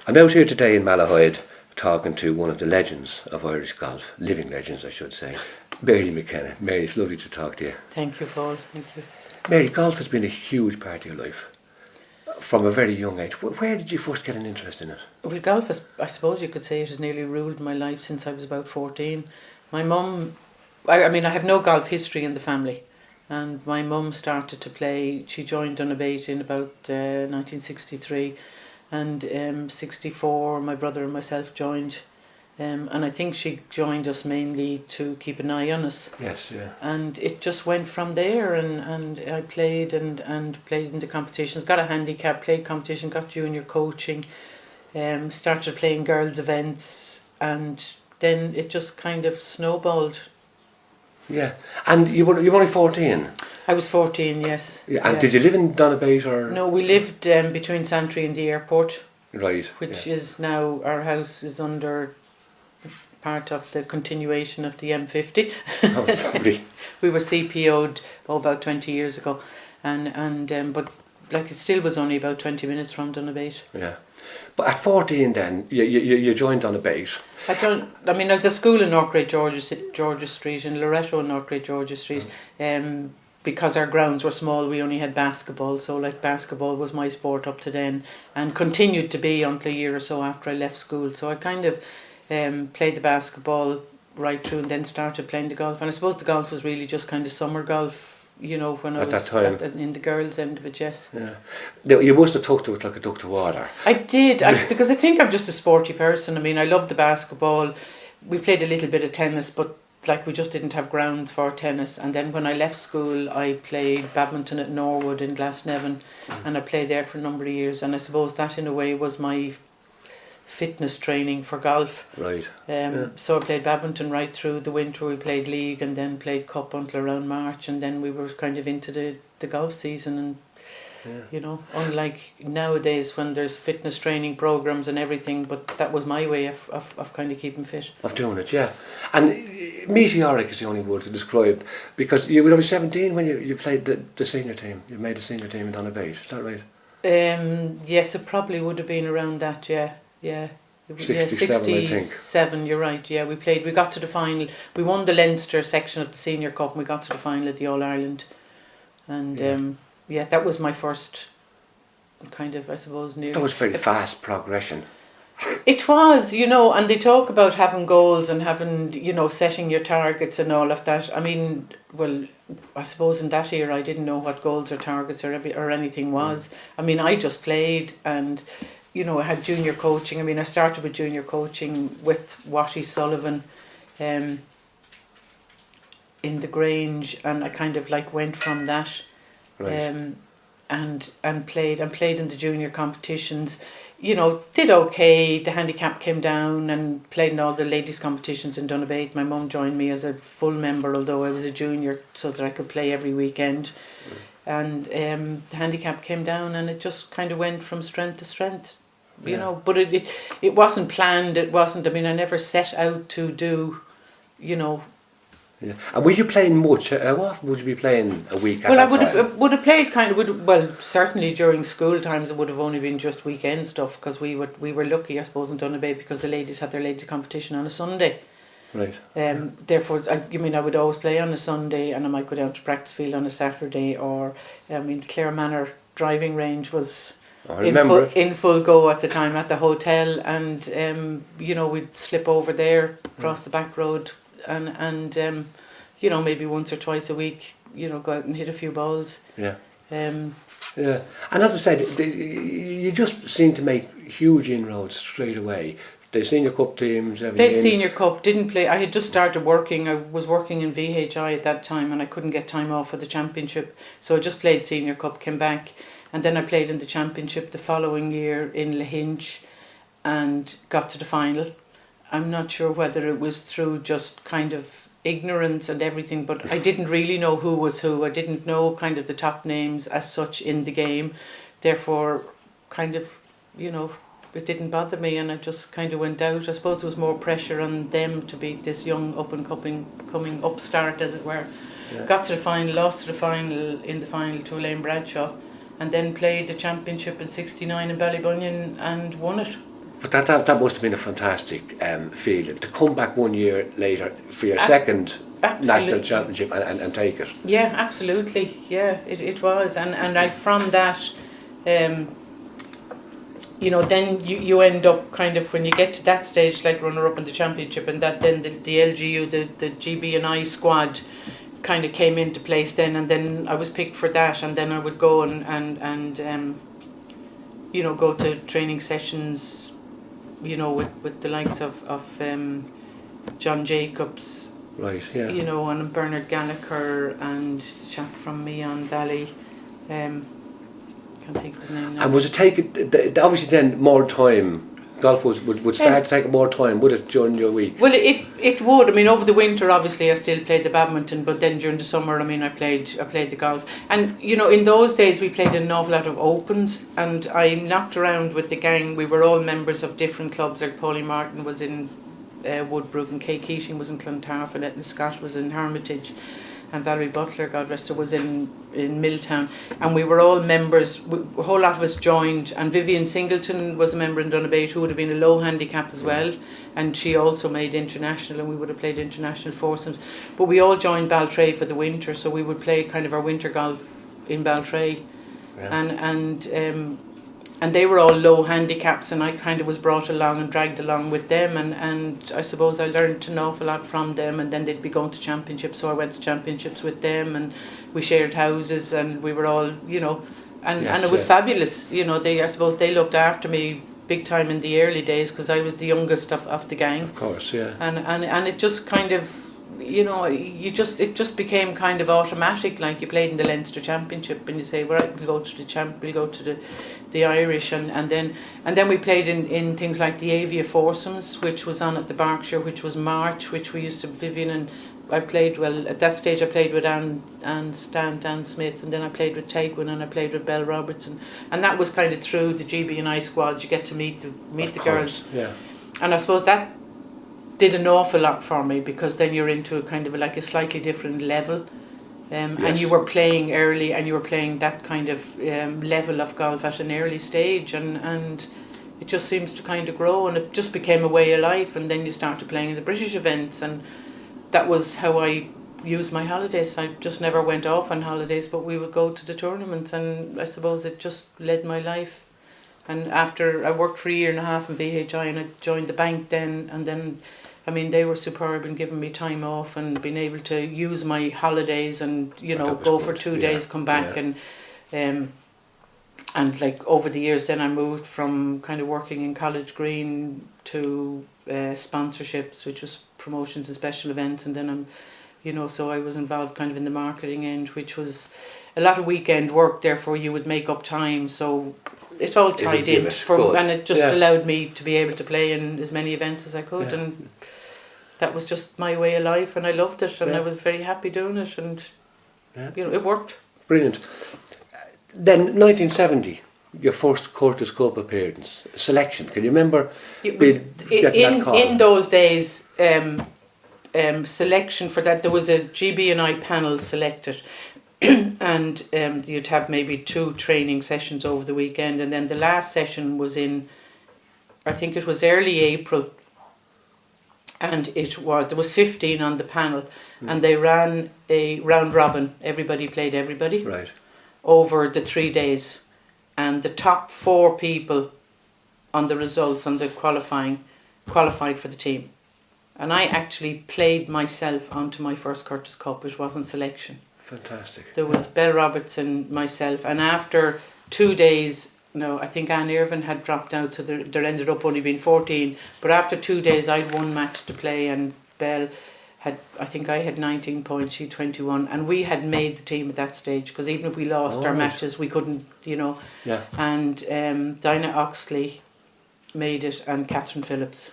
I'm out here today in Malahide talking to one of the legends of Irish golf, living legends I should say, Mary McKenna. Mary, it's lovely to talk to you. Thank you, Paul. Thank you. Mary, golf has been a huge part of your life from a very young age. Where did you first get an interest in it? Well, golf, I suppose you could say it has nearly ruled my life since I was about 14. My mum, I mean, I have no golf history in the family. And my mum started to play, she joined Donabate in about 1963. And 64, my brother and myself joined. And I think she joined us mainly to keep an eye on us. Yes, yeah. And it just went from there, and I played and played in the competitions, got a handicap, played competition, got junior coaching, started playing girls' events, and then it just kind of snowballed. Yeah, and you were only 14? I was 14, yes. Yeah. And did you live in Donabate or...? No, we lived between Santry and the airport. Right. Which is now, our house is under part of the continuation of the M50. Oh, sorry. We were CPO'd about 20 years ago, and but like it still was only about 20 minutes from Donabate. Yeah, but at 14 then you joined Donabate. I mean, there was a school in North Great Georgia Street, in Loretto and North Great Georgia Street. Because our grounds were small, we only had basketball, so like basketball was my sport up to then, and continued to be until a year or so after I left school. So I kind of played the basketball right through, and then started playing the golf. And I suppose the golf was really just kind of summer golf, you know, when I was in the girls' end of it. Yes. Yeah. Now, you must have took to it like a duck to water. I did, because I think I'm just a sporty person. I mean, I love the basketball. We played a little bit of tennis, but like we just didn't have grounds for tennis. And then when I left school, I played badminton at Norwood in Glasnevin, and I played there for a number of years. And I suppose that in a way was my fitness training for golf. Right. So I played badminton right through the winter. We played league and then played cup until around March, and then we were kind of into the golf season. And you know, unlike nowadays when there's fitness training programs and everything, but that was my way of kind of keeping fit. Of doing it, yeah. And meteoric is the only word to describe, because you were only 17 when you played the senior team. You made the senior team in Donabate, is that right? Yes, it probably would have been around that, yeah. 67, I think. 67, you're right, yeah. We got to the final. We won the Leinster section of the Senior Cup, and we got to the final at the All-Ireland. And that was my first kind of, I suppose, That was very fast progression. It was, you know, and they talk about having goals and having, you know, setting your targets and all of that. I mean, well, I suppose in that era I didn't know what goals or targets or anything was. I mean, I just played, and, you know, I had junior coaching. I mean, I started with junior coaching with Watty Sullivan in the Grange, and I kind of like went from that. Right. And played in the junior competitions. You know, did okay. The handicap came down, and played in all the ladies' competitions in Donabate. My mum joined me as a full member, although I was a junior, so that I could play every weekend. And the handicap came down, and it just kind of went from strength to strength. You know, but it wasn't planned. It wasn't. I mean, I never set out to do, you know. Yeah. And were you playing much? How often would you be playing a week? Well, I would have played certainly during school times. It would have only been just weekend stuff, because we were lucky, I suppose, in Donabate, because the ladies had their ladies competition on a Sunday. Right. Therefore, I would always play on a Sunday, and I might go down to practice field on a Saturday, or the Clare Manor driving range was in full go at the time at the hotel, and you know, we'd slip over there across the back road. And you know, maybe once or twice a week, you know, go out and hit a few balls. Yeah. And as I said, you just seem to make huge inroads straight away. The senior cup teams. Played senior cup, didn't play. I had just started working. I was working in VHI at that time, and I couldn't get time off for the championship, so I just played senior cup, came back, and then I played in the championship the following year in Lahinch, and got to the final. I'm not sure whether it was through just kind of ignorance and everything, but I didn't really know who was who. I didn't know kind of the top names as such in the game. Therefore, kind of, you know, it didn't bother me, and I just kind of went out. I suppose there was more pressure on them to beat this young coming upstart, as it were. Yeah. Got to the final, lost to the final in the final to Elaine Bradshaw, and then played the championship in '69 in Ballybunion and won it. But that must have been a fantastic feeling to come back 1 year later for your second national championship and take it. Yeah, absolutely. Yeah, it was, and like from that, you know, then you end up kind of, when you get to that stage, like runner up in the championship, and that then the LGU, the GB&I squad kind of came into place then, and then I was picked for that, and then I would go and you know, go to training sessions, you know, with the likes of John Jacobs, Right, yeah. you know, and Bernard Gallagher and the chap from Meon Valley, can't think of his name now. And was it obviously then more time, golf would start to take more time, would it, during your week? Well, it would. I mean, over the winter, obviously, I still played the badminton, but then during the summer, I mean, I played the golf. And, you know, in those days, we played an awful lot of opens, and I knocked around with the gang. We were all members of different clubs, like Paulie Martin was in Woodbrook, and Kay Keating was in Clontarf, and Ethel Scott was in Hermitage, and Valerie Butler, God rest her, was in Milltown, and we were all members. A whole lot of us joined, and Vivian Singleton was a member in Donabate, who would have been a low handicap as well, and she also made international, and we would have played international foursomes. But we all joined Baltray for the winter, so we would play kind of our winter golf in Baltray, and they were all low handicaps, and I kind of was brought along and dragged along with them, and I suppose I learned an awful lot from them, and then they'd be going to championships, so I went to championships with them, and we shared houses, and we were all, you know, and it was fabulous, you know. I suppose they looked after me big time in the early days, because I was the youngest of the gang. Of course, yeah. And it just kind of, you know, it just became kind of automatic. Like, you played in the Leinster Championship, and you say, right, we'll go to the Irish, and then we played in things like the Avia foursomes, which was on at the Berkshire, which was March, which we used to, Vivian and I played, well, at that stage I played with Dan Smith, and then I played with Tegwin, and I played with Belle Robertson, and that was kind of through the GB&I squad. You get to meet the girls, yeah. And I suppose that did an awful lot for me, because then you're into a kind of like a slightly different level, and you were playing early, and you were playing that kind of level of golf at an early stage, and it just seems to kind of grow, and it just became a way of life. And then you started playing in the British events, and that was how I used my holidays. I just never went off on holidays, but we would go to the tournaments, and I suppose it just led my life. And after I worked for a year and a half in VHI, and I joined the bank then, and then, I mean, they were superb in giving me time off and being able to use my holidays, and, you know, go for 2 days, come back, and like over the years then I moved from kind of working in College Green to sponsorships, which was promotions and special events, and then I'm, you know, so I was involved kind of in the marketing end, which was a lot of weekend work, therefore you would make up time, so it all tied in and it just allowed me to be able to play in as many events as I could, and that was just my way of life, and I loved it, and I was very happy doing it, and you know, it worked. Brilliant. Then 1970, your first Curtis Cup appearance, selection. Can you remember getting that call? In those days, selection for that, there was a GB&I panel selected, and you'd have maybe 2 training sessions over the weekend, and then the last session was in, I think it was early April, and there was 15 on the panel, and they ran a round robin. Everybody played everybody. Right. Over the 3 days, and the top 4 people on the results on the qualified for the team, and I actually played myself onto my first Curtis Cup, which wasn't selection. Fantastic. There was Belle Robertson, myself, and after 2 days, no, I think Anne Irvin had dropped out, so there ended up only being 14, but after 2 days I'd 1 match to play, and Belle had, I think I had 19 points, she 21, and we had made the team at that stage, because even if we lost our matches, we couldn't, you know. Yeah. And Dinah Oxley made it, and Catherine Phillips.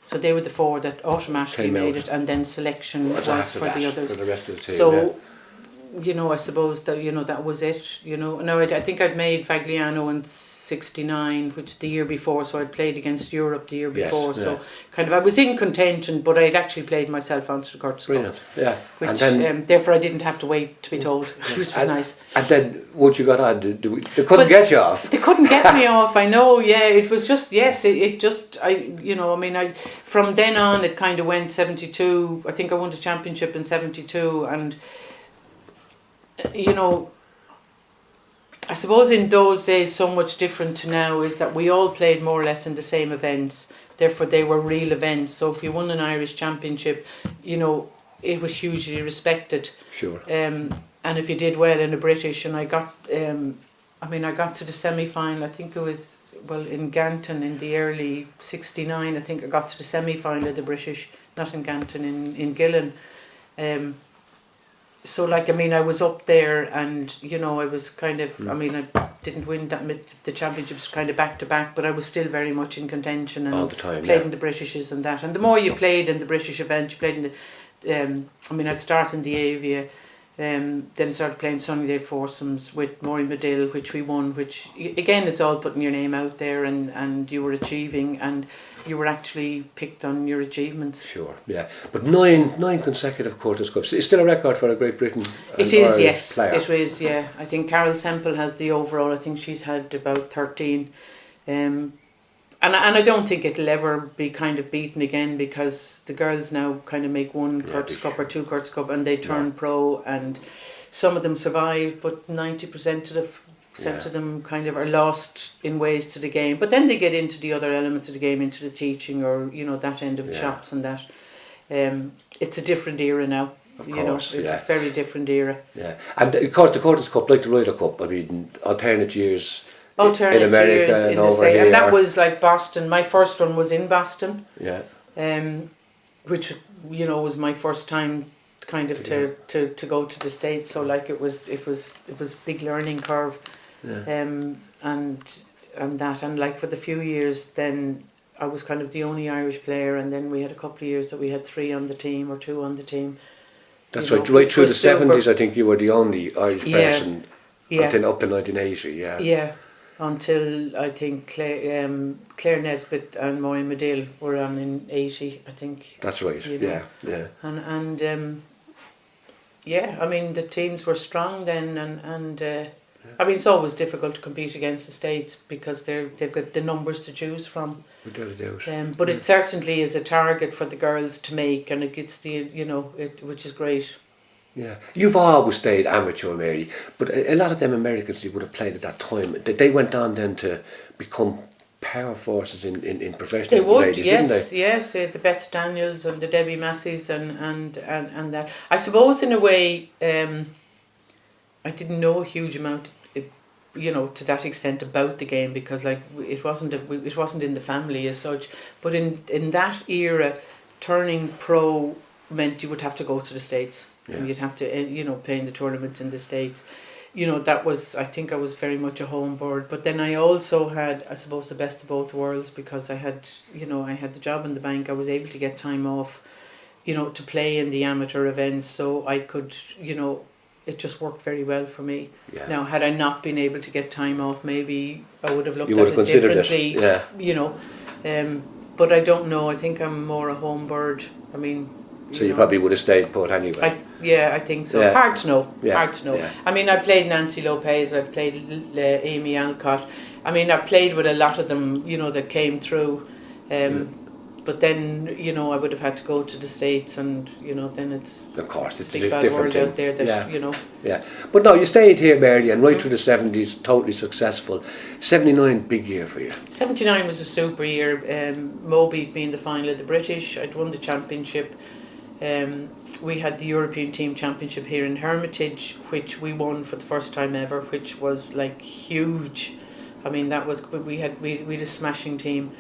So they were the 4 that automatically made it, and then selection was for the others. For the rest of the team. So I suppose that, that was it, No, I think I'd made Fagliano in 69, which the year before, so I'd played against Europe the year before, so kind of I was in contention, but I'd actually played myself onto the Curtis Cup. Brilliant, yeah. Which, and then, therefore I didn't have to wait to be told, which was nice. And then, once you got on, they couldn't get you off. They couldn't get me off, I know, yeah, it was just, from then on it kind of went 72, I think I won the championship in 72, and I suppose in those days, so much different to now is that we all played more or less in the same events. Therefore, they were real events. So if you won an Irish championship, it was hugely respected. Sure. And if you did well in a British, and I got to the semi-final. I think it was in Ganton in the early '69. I think I got to the semi-final of the British, not in Ganton, in Gillen. So I was up there, and I was kind of. I didn't win the championships kind of back to back, but I was still very much in contention and all the time, played in the Britishes and that. And the more you played in the British event, you played in the. I'd start in the Avia, then started playing Sunnydale foursomes with Mary McKenna, which we won. Which again, it's all putting your name out there, and you were achieving and. You were actually picked on your achievements. Sure, yeah. But nine consecutive Curtis Cups. It's still a record for a Great Britain It is, yes. player. It is, yeah. I think Carol Semple has the overall. I think she's had about 13. And I don't think it'll ever be kind of beaten again, because the girls now kind of make one Curtis Cup or two Curtis Cup and they turn pro, and some of them survive, but 90% of them kind of are lost in ways to the game, but then they get into the other elements of the game, into the teaching or that end of the shops and that. It's a different era now. Of course, it's a very different era. Yeah, and of course the Curtis Cup, like the Ryder Cup, alternate years in America years and in over here. And that was like Boston. My first one was in Boston. Yeah. Which was my first time kind of to go to the States. So it was big learning curve. Yeah. And for the few years then I was kind of the only Irish player, and then we had a couple of years that we had 3 on the team or 2 on the team. That's right, right through the 70s I think you were the only Irish person until up to 1980, yeah. Yeah, until I think Claire Nesbitt and Maureen Medill were on in 80, I think. That's right, yeah. And the teams were strong then, and it's always difficult to compete against the States because they've got the numbers to choose from. Without a doubt. But it certainly is a target for the girls to make, and it gets which is great. Yeah, you've always stayed amateur, Mary, but a lot of them Americans you would have played at that time, they went on then to become power forces in professional they would, ladies, yes, didn't they? Yes, the Beth Daniels and the Debbie Masseys and that. I suppose in a way, I didn't know a huge amount, to that extent about the game, because it wasn't in the family as such. But in that era, turning pro meant you would have to go to the States, and you'd have to play in the tournaments in the States. That was, I think I was very much a home bird. But then I also had, I suppose, the best of both worlds, because I had the job in the bank. I was able to get time off, to play in the amateur events, so I could, it just worked very well for me. Yeah. Now, had I not been able to get time off, maybe I would have looked you at it differently. But I don't know. I think I'm more a home bird. So you probably would have stayed put anyway. I think so. Yeah. Hard to know. Yeah. Hard to know. Yeah. I played Nancy Lopez. I played Amy Alcott. I played with a lot of them, that came through. But then, I would have had to go to the States, and, then it's... Of course, it's a big bad different world thing. out there that, Yeah, but no, you stayed here, Mary, and right through the 70s, totally successful. 79, big year for you. 79 was a super year. Mo beat me in the final of the British. I'd won the championship. We had the European Team Championship here in Hermitage, which we won for the first time ever, which was, huge. That was... We had a smashing team.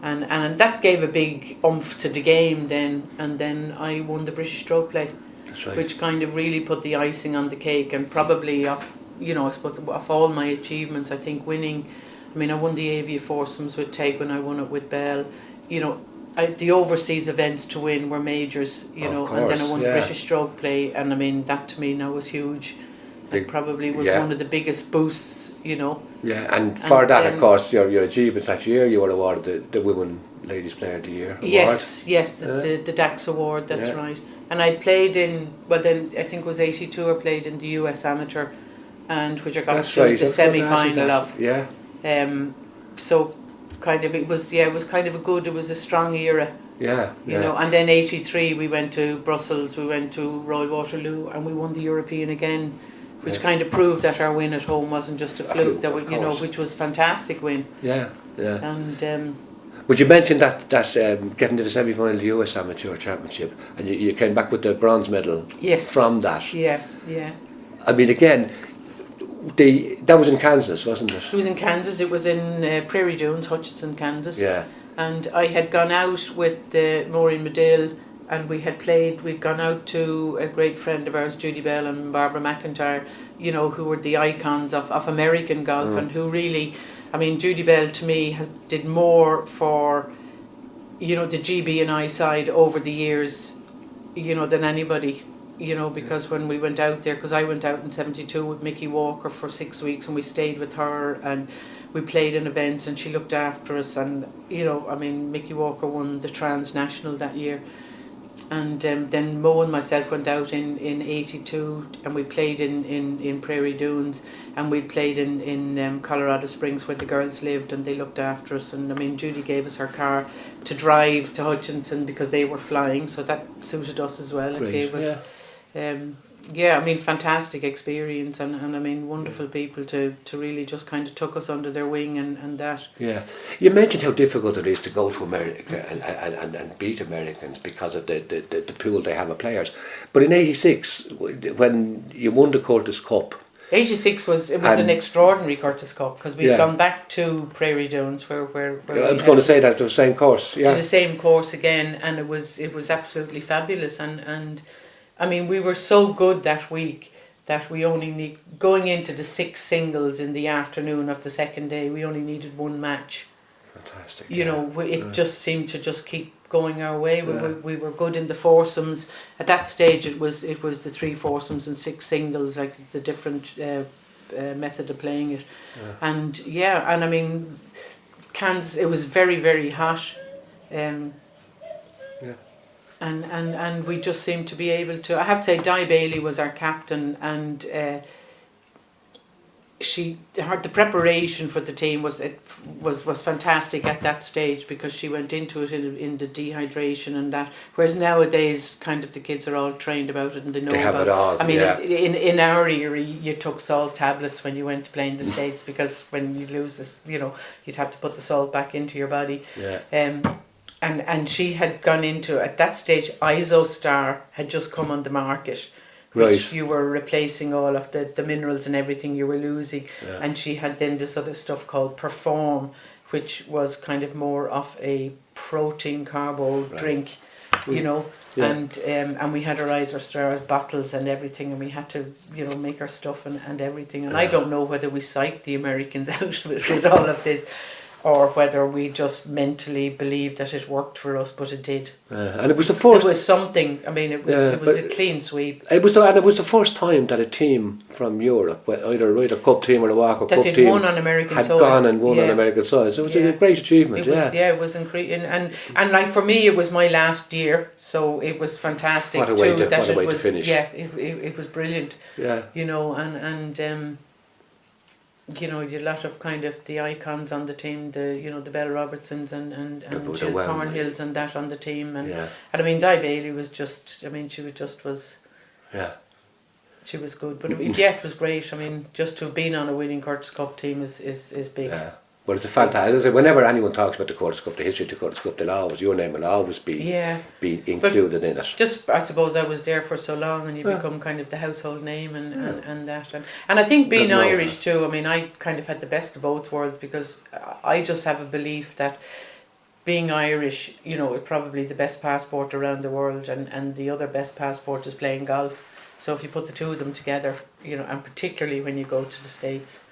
And that gave a big oomph to the game then, and then I won the British stroke play. That's right. Which kind of really put the icing on the cake, and probably I suppose of all my achievements, I think winning, I won the Avia foursomes with Teg when I won it with Bell, the overseas events to win were majors, you Of know, and then I course, won the yeah. British Stroke Play, and I mean that to me now was huge. Big- It probably was yeah. one of the biggest boosts, you know. Yeah, and for that, of then- course, your achievement that year, you were awarded the Women Ladies Player of the Year award. Yes, Yeah. the DAX award, that's Yeah. right. And I played in, well then, I think it was 82, I played in the US Amateur, and which I got That's to right. the I was going to ask you semi-final that. of. Yeah, So kind of, it was kind of it was a strong era, yeah, you know. And then 83, we went to Brussels, we went to Royal Waterloo, and we won the European again, which Yeah. kind of proved that our win at home wasn't just a fluke, that Of you know, course. which was a fantastic win. Yeah, yeah. And But you mentioned that getting to the semi-final of the US Amateur Championship, and you came back with the bronze medal yes, from that. yeah. I mean, again, that was in Kansas, wasn't it? It was in Kansas. It was in Prairie Dunes, Hutchinson, Kansas. Yeah. And I had gone out with Maureen Medill, and we'd gone out to a great friend of ours, Judy Bell and Barbara McIntyre, you know, who were the icons of American golf, and who really, I mean, Judy Bell to me did more for, you know, the GB and I side over the years, you know, than anybody. You know, because when we went out there, because I went out in 72 with Mickey Walker for 6 weeks, and we stayed with her, and we played in events, and she looked after us. And you know, I mean, Mickey Walker won the Transnational that year, and then Mo and myself went out in 82, and we played in Prairie Dunes, and we played in Colorado Springs where the girls lived, and they looked after us. And I mean, Judy gave us her car to drive to Hutchinson because they were flying, so that suited us as well. Great, It gave us. I mean, fantastic experience, and I mean, wonderful people to really just kind of took us under their wing and that. Yeah, you mentioned how difficult it is to go to America and beat Americans because of the pool they have of players. But in '86, when you won the Curtis Cup, 86 was an extraordinary Curtis Cup, because we'd Yeah. gone back to Prairie Dunes where I was going to say that, the same course. to Yeah, the same course again, and it was absolutely fabulous. And I mean, we were so good that week that we only going into the 6 singles in the afternoon of the second day, we only needed one match. fantastic. You know, it just seemed to just keep going our way. We were good in the foursomes. At that stage, it was the 3 foursomes and 6 singles, like the different method of playing it. Yeah. And I mean, Kansas, it was very, very hot. And we just seemed to be able to. I have to say, Di Bailey was our captain, and the preparation for the team was fantastic at that stage, because she went into it in the dehydration and that. Whereas nowadays, kind of the kids are all trained about it and they know They have about it all, I mean, yeah. in our era, you took salt tablets when you went to play in the States, because when you lose this, you know, you'd have to put the salt back into your body. Yeah. And she had gone into, at that stage, IsoStar had just come on the market, which Right. you were replacing all of the minerals and everything you were losing. Yeah. And she had then this other stuff called Perform, which was kind of more of a protein carbo drink, you know. Yeah. And we had our IsoStar bottles and everything, and we had to, you know, make our stuff and everything. And I don't know whether we psyched the Americans out of it with all of this, or whether we just mentally believed that it worked for us, but it did. And it was the first. There was something. I mean, it was a clean sweep. It was the first time that a team from Europe, either a Ryder Cup team or a Walker That Cup they'd team, won on American had soil. gone and won Yeah. on American soil. So it was Yeah. a great achievement. It was, it was incredible, and like for me, it was my last year, so it was fantastic. What a way too, to- that what a it way to was, finish. Yeah, it was brilliant. Yeah. You know, and you know, you had a lot of kind of the icons on the team, the Belle Robertsons and Jill Thornhills and that on the team, and I mean, Di Bailey was just, I mean, she was she was good, but it was great. I mean, just to have been on a winning Curtis Cup team is big. Yeah. Well, it's a fantastic. Whenever anyone talks about the Curtis Cup, the history of the Curtis Cup, your name will always be included in it. Just, I suppose I was there for so long, and you become kind of the household name and that. And I think being Irish too, I mean, I kind of had the best of both worlds, because I just have a belief that being Irish, you know, is probably the best passport around the world, and the other best passport is playing golf. So if you put the two of them together, you know, and particularly when you go to the States,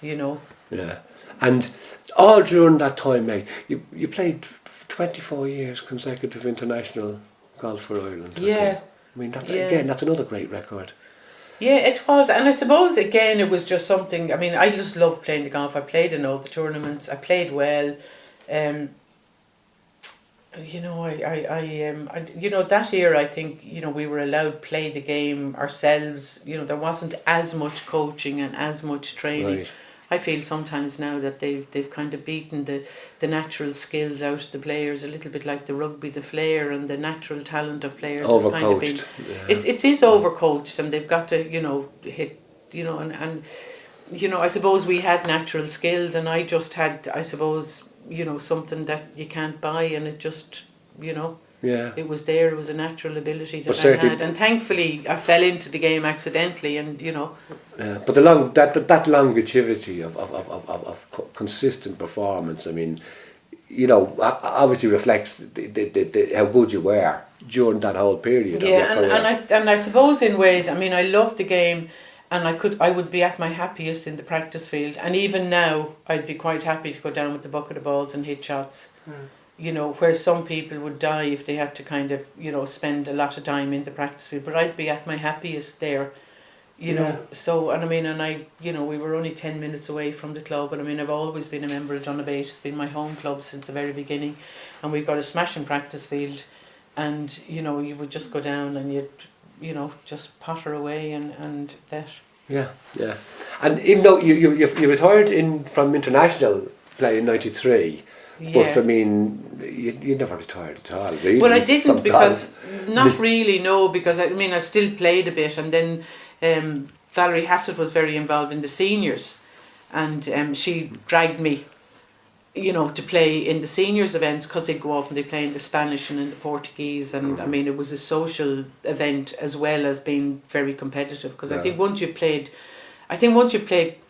you know. Yeah. And all during that time, mate, you played 24 years consecutive international golf for Ireland. Yeah. I mean, that's, Yeah. again, that's another great record. Yeah, it was, and I suppose again it was just something. I mean, I just loved playing the golf. I played in all the tournaments. I played well. You know, you know, that year I think, you know, we were allowed to play the game ourselves. You know, there wasn't as much coaching and as much training. Right. I feel sometimes now that they've kind of beaten the natural skills out of the players, a little bit like the rugby, the flair and the natural talent of players has kind of been. Overcoached. It is overcoached, and they've got to, you know, hit, you know, and you know, I suppose we had natural skills, and I just had, I suppose, you know, something that you can't buy, and it just, you know. Yeah. It was there. It was a natural ability But that I certainly- had, and thankfully I fell into the game accidentally, and you know. Yeah, but that longevity of consistent performance, I mean, you know, obviously reflects how good you were during that whole period. Yeah, of your career. and I suppose in ways, I mean, I loved the game, and I would be at my happiest in the practice field, and even now I'd be quite happy to go down with the bucket of balls and hit shots. You know, where some people would die if they had to kind of, you know, spend a lot of time in the practice field, but I'd be at my happiest there, you know. So, and I mean, and I, you know, we were only 10 minutes away from the club, and I mean, I've always been a member of Donabate. It's been my home club since the very beginning, and we've got a smashing practice field, and, you know, you would just go down and you'd, you know, just potter away and that. Yeah, yeah. And even though you retired from international play in '93, but I mean, you never retired at all, really. Well, I didn't, from because, golf. not really, no, because I mean, I still played a bit, and then Valerie Hassett was very involved in the seniors, and she dragged me, you know, to play in the seniors events, because they'd go off and they play in the Spanish and in the Portuguese, and I mean, it was a social event as well as being very competitive, because I think once you've played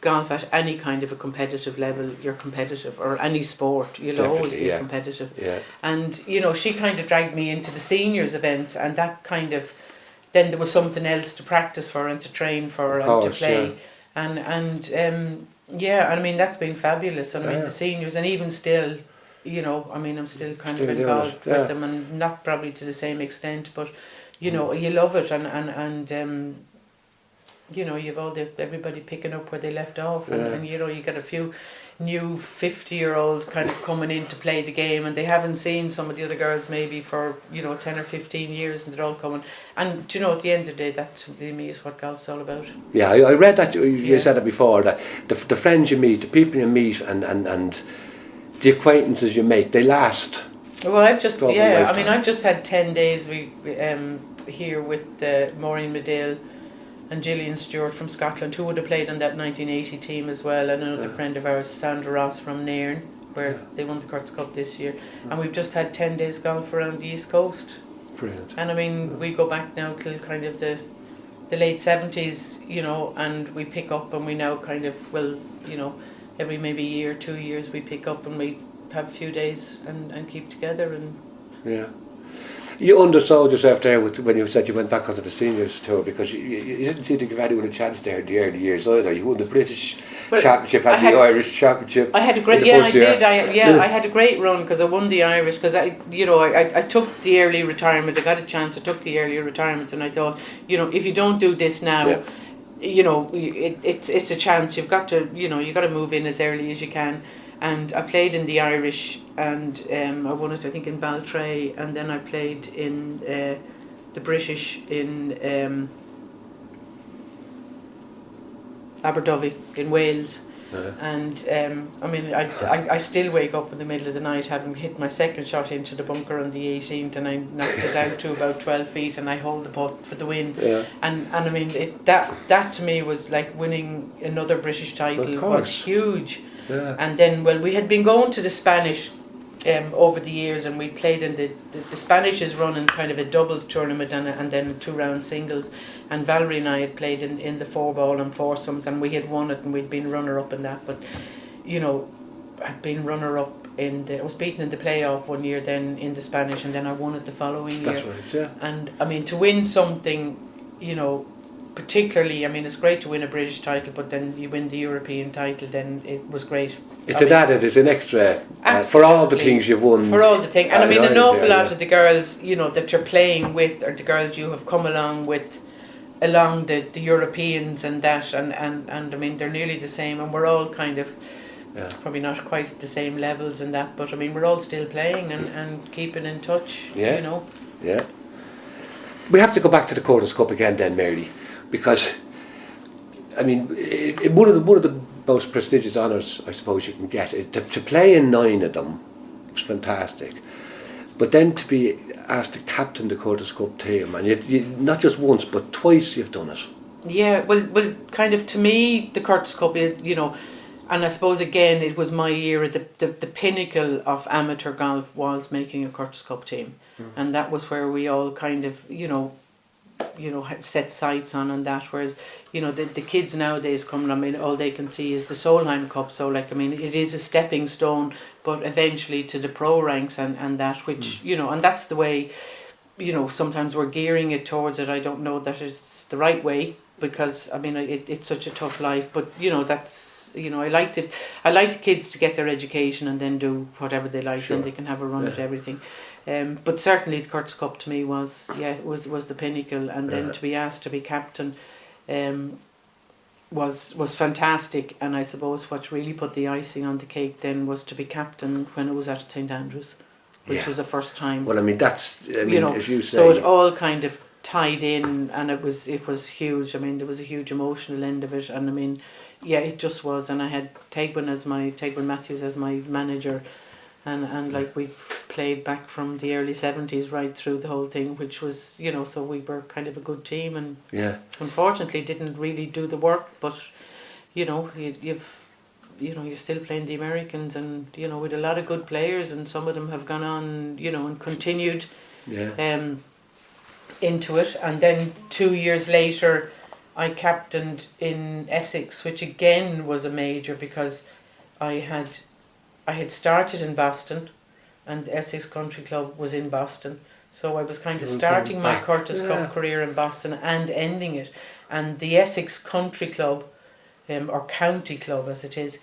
golf at any kind of a competitive level, you're competitive, or any sport, you'll always be competitive. Yeah. And, you know, she kind of dragged me into the seniors events, and that kind of, then there was something else to practice for and to train for and to play. Yeah. Yeah, I mean, that's been fabulous. And I mean, the seniors, and even still, you know, I mean, I'm still kind of involved with them, and not probably to the same extent, but, you know, you love it, and you know, you've everybody picking up where they left off, and you know, you get a few new 50-year-olds kind of coming in to play the game, and they haven't seen some of the other girls maybe for, you know, 10 or 15 years, and they're all coming. And, you know, at the end of the day, that to me is what golf's all about. Yeah, I read that, you said it before, that the friends you meet, the people you meet, and the acquaintances you make, they last. Well, I've just, lifetime. I mean, I've just had 10 days here with Maureen Medill and Gillian Stewart from Scotland, who would have played on that 1980 team as well, and another friend of ours, Sandra Ross from Nairn, where they won the Kurtz Cup this year. And we've just had 10 days golf around the East Coast. Brilliant. And I mean, we go back now till kind of the late 70s, you know, and we pick up, and we now kind of, well, you know, every maybe year, 2 years we pick up and we have a few days and keep together. And yeah. You undersold yourself there when you said you went back onto the seniors tour, because you didn't seem to give anyone a chance there in the early years either. You won the British Championship and the Irish Championship. I had a great, I did. I had a great run, because I won the Irish, because I took the early retirement. I got a chance. I took the early retirement, and I thought, you know, if you don't do this now, you know, it's a chance. You've got to, you know, you got to move in as early as you can. And I played in the Irish, and I won it, I think, in Baltray, and then I played in the British in Aberdovey in Wales. And I mean, I still wake up in the middle of the night having hit my second shot into the bunker on the 18th, and I knocked it out to about 12 feet, and I hold the putt for the win. And I mean, that to me was like winning another British title. Was huge. And then, well, we had been going to the Spanish over the years, and we played in the Spanish is running kind of a doubles tournament and then 2-round singles, and Valerie and I had played in the 4-ball and foursomes, and we had won it, and we'd been runner-up in that. But, you know, I'd been runner-up I was beaten in the playoff one year then in the Spanish, and then I won it the following year. That's right, yeah. And I mean, to win something, you know, particularly, I mean, it's great to win a British title, but then you win the European title, then it was great. It's it's an extra for all the things you've won. For all the things, and I mean, an awful lot of the girls, you know, that you're playing with, or the girls you have come along with, along the Europeans and that, and I mean, they're nearly the same, and we're all kind of probably not quite at the same levels and that, but I mean, we're all still playing and keeping in touch. You know. Yeah. We have to go back to the Curtis Cup again, then, Mary, because I mean, one of the most prestigious honours I suppose you can get is to play in 9 of them was fantastic, but then to be asked to captain the Curtis Cup team, and you not just once but twice you've done it. Yeah, well, kind of, to me, the Curtis Cup is, you know, and I suppose again it was my era. The pinnacle of amateur golf was making a Curtis Cup team, and that was where we all kind of, you know, set sights on that. Whereas, you know, the kids nowadays coming, I mean, all they can see is the Solheim Cup. So, like, I mean, it is a stepping stone, but eventually to the pro ranks and that, which, you know, and that's the way, you know, sometimes we're gearing it towards it. I don't know that it's the right way, because, I mean, it's such a tough life. But, you know, that's, you know, I like the kids to get their education and then do whatever they like. Then they can have a run at everything. But certainly the Curtis Cup to me was the pinnacle, and then to be asked to be captain was fantastic. And I suppose what really put the icing on the cake then was to be captain when it was at St Andrews, which was the first time. Well, I mean, that's, I mean, you know, as you say, so it all kind of tied in, and it was huge. I mean, there was a huge emotional end of it, and I mean, yeah, it just was. And I had Tegwin Matthews as my manager. And like, we played back from the early 70s right through the whole thing, which was, you know, so we were kind of a good team, and unfortunately didn't really do the work, but, you know, you're still playing the Americans, and, you know, with a lot of good players, and some of them have gone on, you know, and continued into it. And then 2 years later I captained in Essex, which again was a major, because I had started in Boston, and the Essex Country Club was in Boston. So I was kind of starting my Curtis Cup career in Boston and ending it. And the Essex Country Club, or County Club as it is,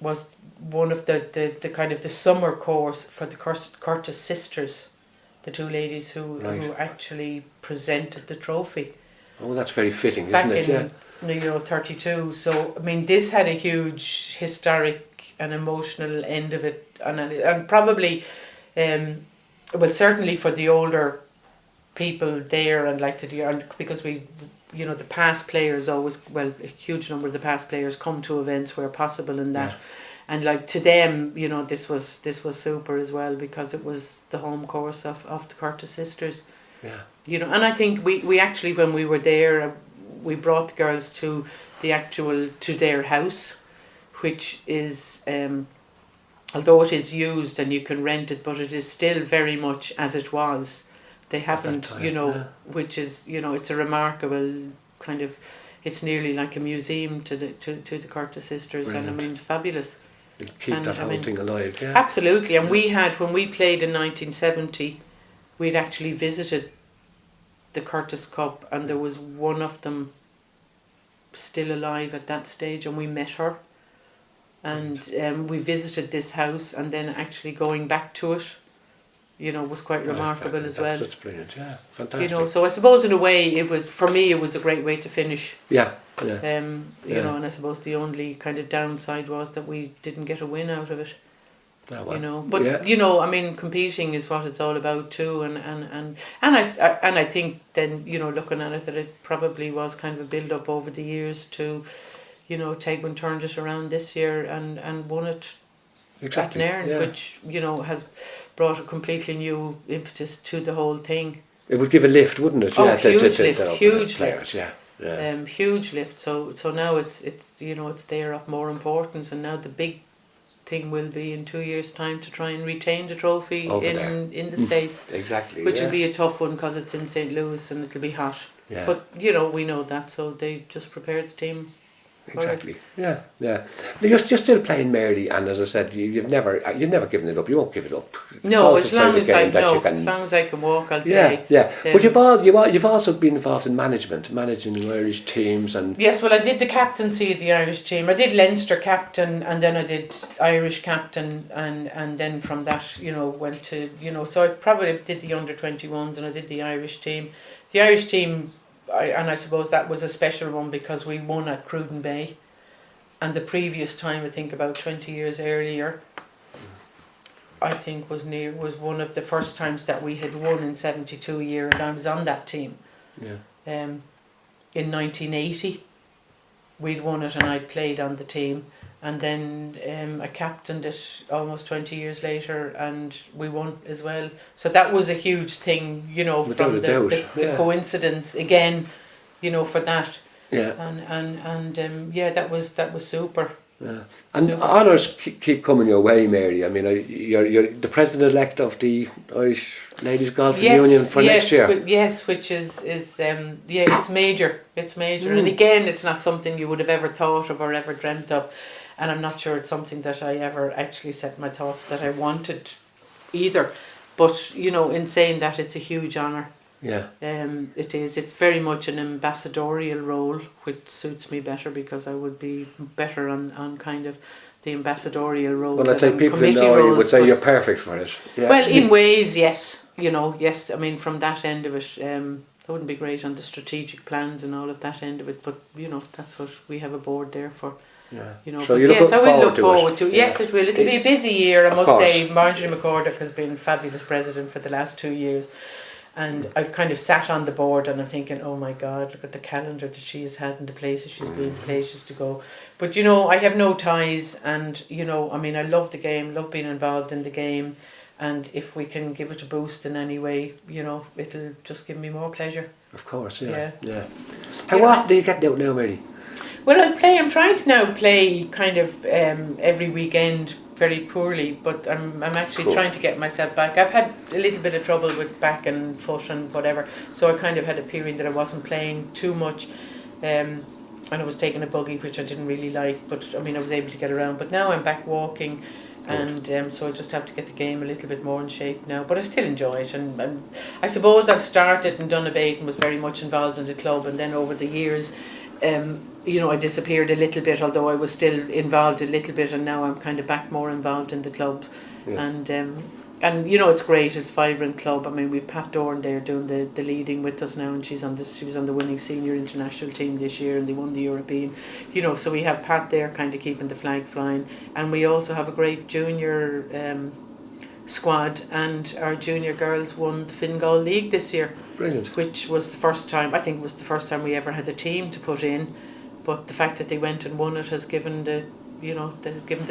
was one of the kind of the summer course for the Curtis sisters, the 2 ladies who actually presented the trophy. Oh, that's very fitting, isn't it? Back in, you know, 32. So, I mean, this had a huge historic and emotional end of it, and probably, well, certainly for the older people there, and like because we, you know, the past players always, well, a huge number of the past players come to events where possible, and that, and like, to them, you know, this was super as well, because it was the home course of the Curtis sisters. You know, and I think we actually, when we were there, we brought the girls to their house, which is, although it is used and you can rent it, but it is still very much as it was. They haven't, you know, which is, you know, it's a remarkable kind of, it's nearly like a museum to the Curtis sisters. Brilliant. And I mean, fabulous. Keep that whole thing alive, Absolutely. And we had, when we played in 1970, we'd actually visited the Curtis Cup, and there was one of them still alive at that stage, and we met her. And we visited this house, and then actually going back to it, you know, was quite remarkable as well. That's brilliant, fantastic. You know, so I suppose in a way it was, for me, it was a great way to finish. You know, and I suppose the only kind of downside was that we didn't get a win out of it. You know, but you know, I mean, competing is what it's all about too, and I think then, you know, looking at it, that it probably was kind of a build up over the years to, you know, Tegwin turned it around this year and won it at Nairn, which, you know, has brought a completely new impetus to the whole thing. It would give a lift, wouldn't it? Huge lift. Huge lift. So now it's you know, it's there of more importance, and now the big thing will be in 2 years' time to try and retain the trophy in the States. Exactly. Which will be a tough one, because it's in St. Louis and it'll be hot. But, you know, we know that, so they just prepared the team Exactly. Yeah. But you're still playing, Mary, and as I said, you've never given it up. You won't give it up. No, It's as long as as long as I can walk, I'll yeah, play. yeah. But you've also been involved in managing Irish teams and. Yes, well, I did the captaincy of the Irish team. I did Leinster captain, and then I did Irish captain, and then from that, went to, so I probably did the under-21s, and I did the Irish team. The Irish team, I suppose that was a special one because we won at Cruden Bay, and the previous time, I think about 20 years earlier, I think was one of the first times that we had won in 72 years, and I was on that team. Yeah. In 1980, we'd won it, and I'd played on the team, and then I captained it almost 20 years later, and we won as well. So that was a huge thing, from the coincidence again, for that. Yeah. And that was super. Yeah. And honours keep coming your way, Mary. I mean, you're the president-elect of the Irish Ladies Golf Union for next year. Yes, which is it's major. It's major, and again, it's not something you would have ever thought of or ever dreamt of, and I'm not sure it's something that I ever actually set my thoughts that I wanted either. But in saying that, it's a huge honour. Yeah. It is. It's very much an ambassadorial role, which suits me better because I would be better on kind of the ambassadorial role. Well, I'd say people who know you would say you're perfect for it. Yeah. Well, in ways, yes. Yes. I mean, from that end of it, it wouldn't be great on the strategic plans and all of that end of it, but that's what we have a board there for. Yeah. So I will look forward to it. Yeah. Yes, it will. It'll be a busy year, I must say. Marjorie McCorduck has been fabulous president for the last 2 years. And I've kind of sat on the board and I'm thinking, oh my God, look at the calendar that she has had and the places she's been, places to go. But I have no ties, and I love the game, love being involved in the game, and if we can give it a boost in any way, it'll just give me more pleasure. Of course, yeah. How often do you get out now, Mary? Well, I'm trying to now play kind of every weekend, very poorly, but I'm actually trying to get myself back. I've had a little bit of trouble with back and foot and whatever, so I kind of had a period that I wasn't playing too much, and I was taking a buggy, which I didn't really like, but I was able to get around. But now I'm back walking, and so I just have to get the game a little bit more in shape now, but I still enjoy it, and I suppose I've started and done a bit and was very much involved in the club, and then over the years I disappeared a little bit, although I was still involved a little bit, and now I'm kind of back more involved in the club. And it's great, it's a vibrant club. We've Pat Dorn there doing the leading with us now, and she was on the winning senior international team this year, and they won the European, so we have Pat there kind of keeping the flag flying, and we also have a great junior squad, and our junior girls won the Fingal League this year. Brilliant. Which was the first time, I think it was the first time we ever had a team to put in, but the fact that they went and won it has given the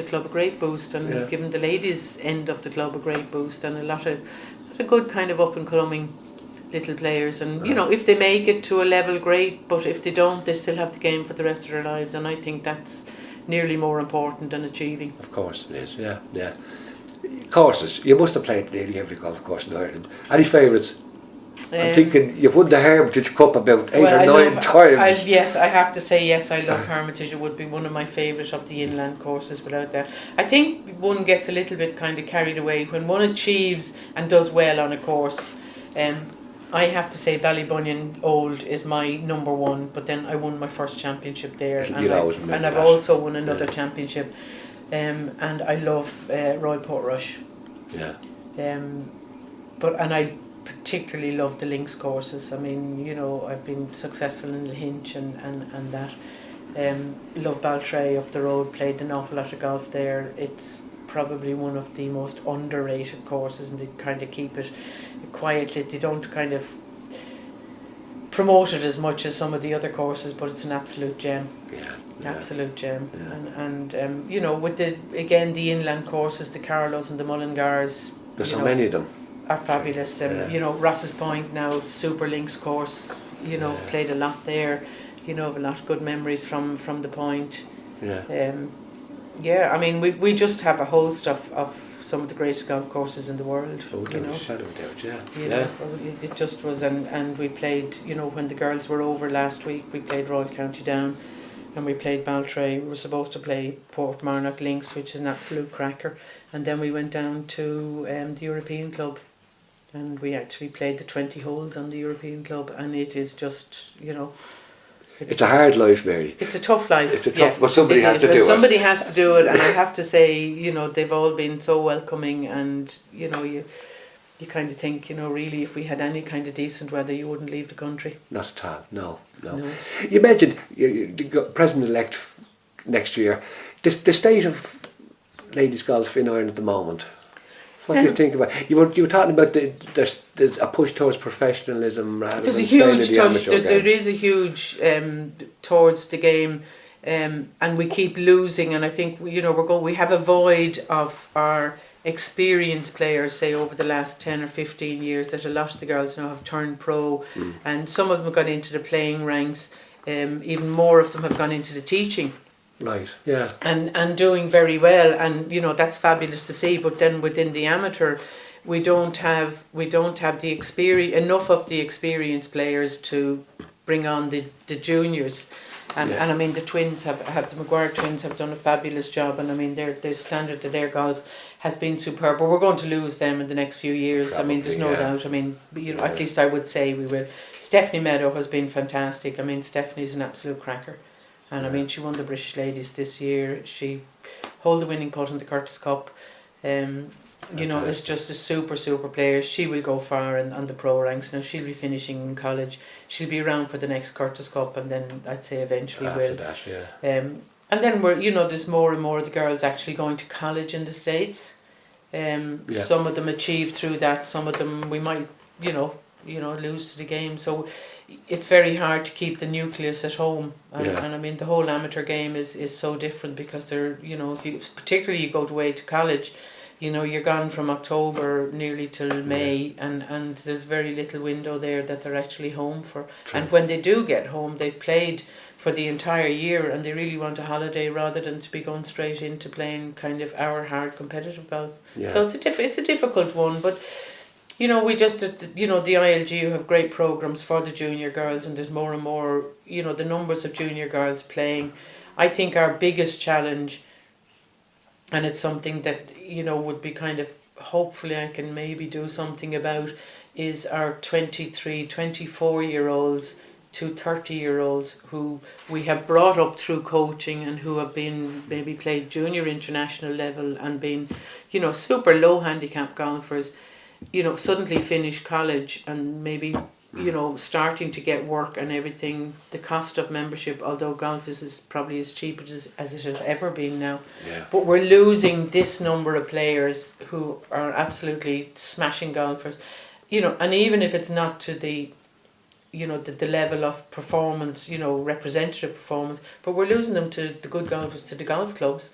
club a great boost, and given the ladies end of the club a great boost, and a lot of good kind of up and coming little players, and if they make it to a level, great, but if they don't, they still have the game for the rest of their lives, and I think that's nearly more important than achieving. Of course it is, yeah. Courses, you must have played nearly every golf course in Ireland. Any favourites? I'm thinking you've won the Hermitage Cup about 8 or 9 times. Yes, I have to say yes, I love Hermitage. It would be one of my favourite of the inland courses without that. I think one gets a little bit kind of carried away when one achieves and does well on a course. I have to say Ballybunion Old is my number one, but then I won my first championship there, and I've also won another championship. And I love Royal Portrush. Yeah. And I particularly love the links courses. I've been successful in Lahinch and that. Love Baltray up the road, played an awful lot of golf there. It's probably one of the most underrated courses, and they kind of keep it quietly. They don't kind of promote it as much as some of the other courses, but it's an absolute gem. Absolute gem. Yeah. And with the inland courses, the Carlows and the Mullingars, there's so many of them, are fabulous. Ross's Point now, it's Super Links course. I've played a lot there. Have a lot of good memories from the Point. We just have a host of some of the greatest golf courses in the world. It just was, and we played, when the girls were over last week, we played Royal County Down, and we played Baltray. We were supposed to play Portmarnock Lynx, which is an absolute cracker, and then we went down to the European club, and we actually played the 20 holes on the European club, and it is just, it's a hard life, Mary. It's a tough life. It's a tough, but somebody has to do it. Somebody has to do it, and I have to say, they've all been so welcoming, and you kind of think, really, if we had any kind of decent weather, you wouldn't leave the country. Not at all. No. You mentioned the president-elect next year. The state of ladies golf in Ireland at the moment. What do you think about? You were talking about there's a push towards professionalism rather than staying in the amateur game. There is a huge towards the game, and we keep losing. And I think we have a void of our experienced players, say over the last 10 or 15 years, that a lot of the girls now have turned pro, and some of them have gone into the playing ranks. Even more of them have gone into the teaching. Right. Yeah. And doing very well, and that's fabulous to see. But then within the amateur, we don't have the experience, enough of the experienced players to bring on the juniors. And I mean the twins the Maguire twins have done a fabulous job, and I mean their standard of their golf has been superb. But we're going to lose them in the next few years. Probably, I mean there's no doubt. I mean at least I would say we will. Stephanie Meadow has been fantastic. I mean Stephanie's an absolute cracker. And I mean, she won the British Ladies this year. She held the winning putt in the Curtis Cup. Is just a super player. She will go far on the pro ranks. Now she'll be finishing in college. She'll be around for the next Curtis Cup, and then I'd say eventually after that, yeah. And then there's more and more of the girls actually going to college in the States. Some of them achieve through that. Some of them we might lose to the game. So it's very hard to keep the nucleus at home, and I mean the whole amateur game is so different, because they're particularly you go away to college, you're gone from October nearly till May, and there's very little window there that they're actually home for. True. And when they do get home, they've played for the entire year, and they really want a holiday rather than to be going straight into playing kind of our hard competitive golf. So it's a difficult one, but we just, the ILGU have great programs for the junior girls, and there's more and more, the numbers of junior girls playing. I think our biggest challenge, and it's something that, would be kind of, hopefully I can maybe do something about, is our 23, 24-year-olds to 30-year-olds who we have brought up through coaching, and who have been maybe played junior international level and been, super low handicap golfers, suddenly finish college and maybe, starting to get work and everything. The cost of membership, although golf is probably as cheap as it has ever been now. Yeah. But we're losing this number of players who are absolutely smashing golfers. And even if it's not to the, the level of performance, representative performance, but we're losing them to the good golfers, to the golf clubs.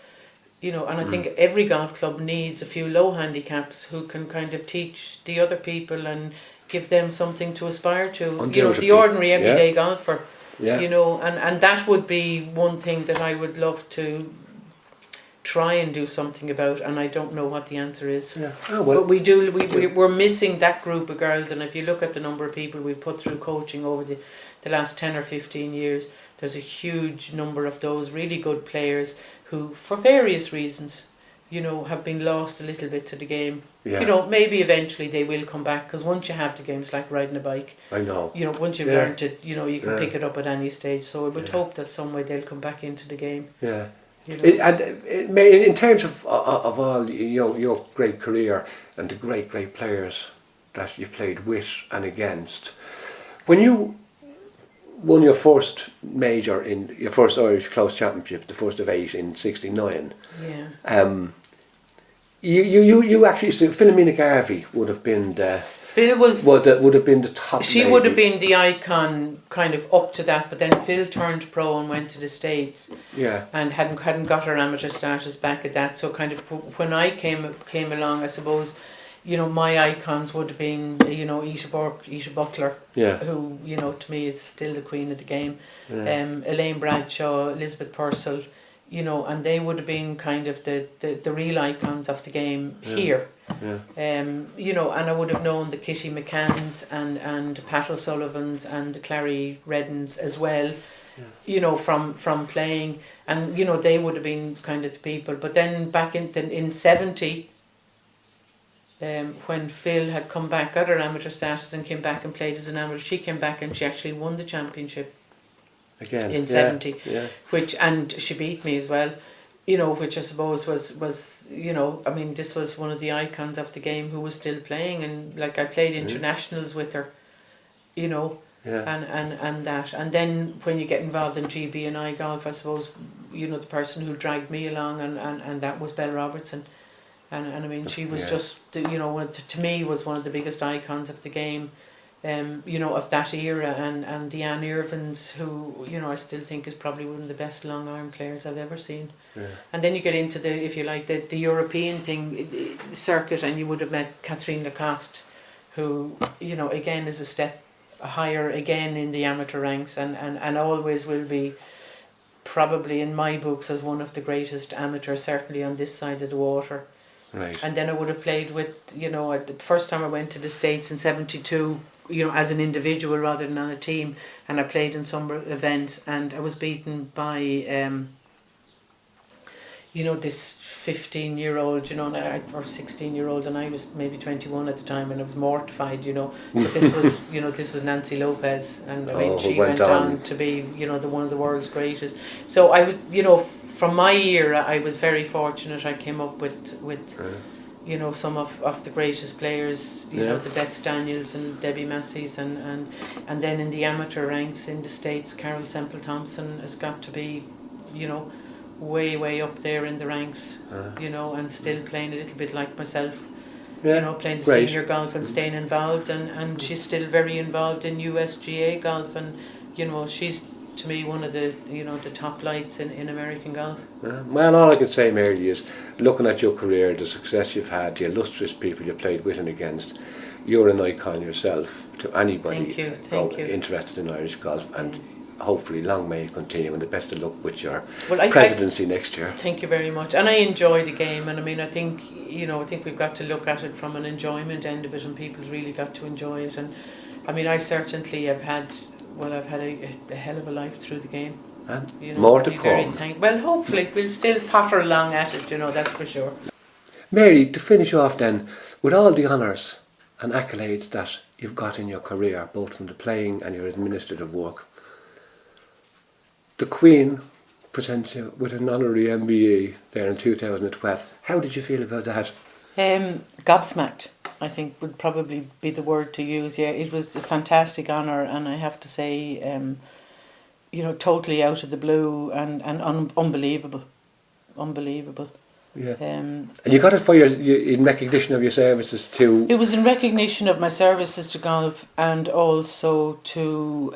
And I think every golf club needs a few low handicaps who can kind of teach the other people and give them something to aspire to. The ordinary everyday golfer. Yeah. And that would be one thing that I would love to try and do something about, and I don't know what the answer is. Yeah. Oh, well. But we're missing that group of girls, and if you look at the number of people we've put through coaching over the last 10 or 15 years, there's a huge number of those really good players who, for various reasons, have been lost a little bit to the game. Yeah. Maybe eventually they will come back, because once you have the game, it's like riding a bike. I know. Once you've learned it, you can pick it up at any stage. So I would hope that some way they'll come back into the game. Yeah. In terms of all your great career and the great players that you played with and against, when you won your first major in your first Irish Close Championship, the first of 8 in '69. Yeah. You actually, so Philomena Garvey would have been the. Phil would have been the top. She would have been the icon, kind of up to that. But then Phil turned pro and went to the States. Yeah. And hadn't got her amateur status back at that. So kind of when I came along, I suppose, my icons would have been, Isha Butler, who, to me is still the queen of the game. Yeah. Elaine Bradshaw, Elizabeth Purcell, and they would have been kind of the real icons of the game here. Yeah. And I would have known the Kitty McCanns and Pat O'Sullivans and the Clary Reddens as well. you know, from playing, and you know they would have been kind of the people. But then back in 70, when Phil had come back, got her amateur status and came back and played as an amateur, she came back and she actually won the championship again in 70, which, and she beat me as well, you know, which I suppose was you know, I mean, this was one of the icons of the game who was still playing, and like I played internationals with her, you know. And that, and then when you get involved in GB and I golf, I suppose, you know, the person who dragged me along, and that was Belle Robertson, and I mean, she was just, you know, to me was one of the biggest icons of the game, you know, of that era, and the Anne Irvins, who, you know, I still think is probably one of the best long iron players I've ever seen. And then you get into the, if you like, the European thing circuit, and you would have met Catherine Lacoste, who, you know, again is a step higher again in the amateur ranks, and always will be, probably in my books, as one of the greatest amateurs, certainly on this side of the water. Right. And then I would have played with, you know, the first time I went to the States in 72, you know, as an individual rather than on a team, and I played in some events, and I was beaten by you know, this 15-year-old, you know, or 16-year-old, and I was maybe 21 at the time, and I was mortified, you know. But this was, you know, this was Nancy Lopez, and I mean, she went on to be, you know, one of the world's greatest. So I was, you know, from my era, I was very fortunate. I came up with you know, some of the greatest players, you know, the Beth Daniels and Debbie Massey's, and then in the amateur ranks in the States, Carol Semple Thompson has got to be, you know, way up there in the ranks, you know, and still playing a little bit like myself, you know, playing the senior golf and staying involved, and she's still very involved in USGA golf, and you know, she's to me one of the, you know, the top lights in American golf. Well, all I can say, Mary, is looking at your career, the success you've had, the illustrious people you played with and against, you're an icon yourself to anybody interested in Irish golf, and hopefully long may it continue, and the best of luck with your presidency next year. Thank you very much. And I enjoy the game, and I mean, I think, you know, I think we've got to look at it from an enjoyment end of it, and people's really got to enjoy it. And I mean, I certainly have had, well, I've had a hell of a life through the game. And you know, more to come. Well, hopefully we'll still potter along at it, you know, that's for sure. Mary, to finish off then, with all the honours and accolades that you've got in your career, both from the playing and your administrative work, the Queen presents you with an honorary MBE there in 2012. How did you feel about that? Gobsmacked, I think, would probably be the word to use. Yeah, it was a fantastic honour, and I have to say, you know, totally out of the blue and unbelievable. Yeah. And you got it for in recognition of your services to... It was in recognition of my services to golf, and also to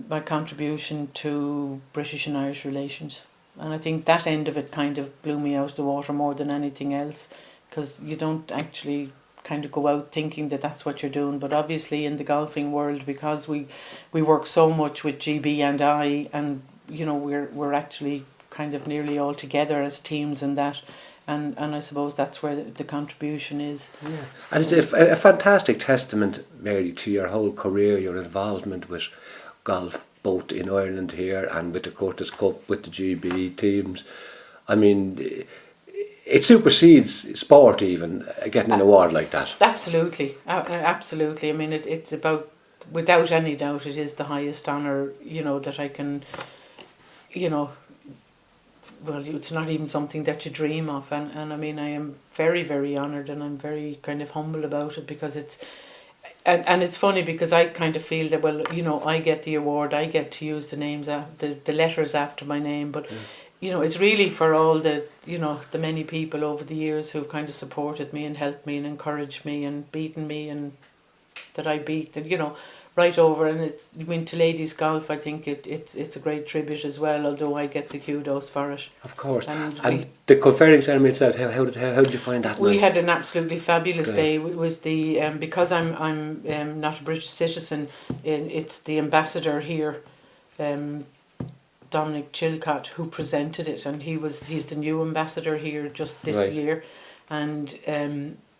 my contribution to British and Irish relations. And I think that end of it kind of blew me out of the water more than anything else, because you don't actually kind of go out thinking that that's what you're doing. But obviously in the golfing world, because we work so much with GB and I, and you know, we're actually kind of nearly all together as teams and that. And I suppose that's where the contribution is. Yeah. And it's a fantastic testament, Mary, to your whole career, your involvement with golf, both in Ireland here and with the Curtis Cup, with the GB teams. I mean, it supersedes sport even, getting an award like that. Absolutely, absolutely. I mean, it's about, without any doubt, it is the highest honour, you know, that I can, you know, well, it's not even something that you dream of, and I mean, I am very, very honoured, and I'm very kind of humble about it, because it's, and it's funny because I kind of feel that, well, you know, I get the award, I get to use the names, the letters after my name, but you know, it's really for all the, you know, the many people over the years who've kind of supported me and helped me and encouraged me and beaten me, and that I beat, and you know, right over. And it's, I mean, to ladies golf, I think it's a great tribute as well, although I get the kudos for it. Of course. And the conferring ceremony itself, how did you find that? We had an absolutely fabulous day. It was the because I'm not a British citizen, it's the ambassador here, Dominic Chilcott, who presented it, and he's the new ambassador here just this year, and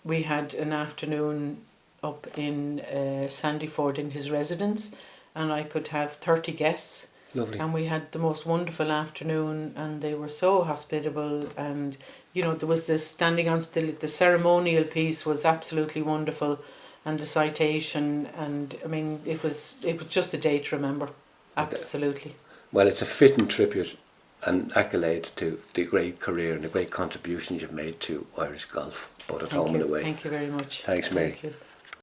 we had an afternoon up in Sandyford in his residence, and I could have 30 guests. Lovely. And we had the most wonderful afternoon, and they were so hospitable. And you know, there was this standing on still. The ceremonial piece was absolutely wonderful, and the citation. And I mean, it was just a day to remember. Absolutely. Well, it's a fitting tribute and accolade to the great career and the great contributions you've made to Irish golf, both at home and away. Thank you very much. Thanks, Mary. Thank you.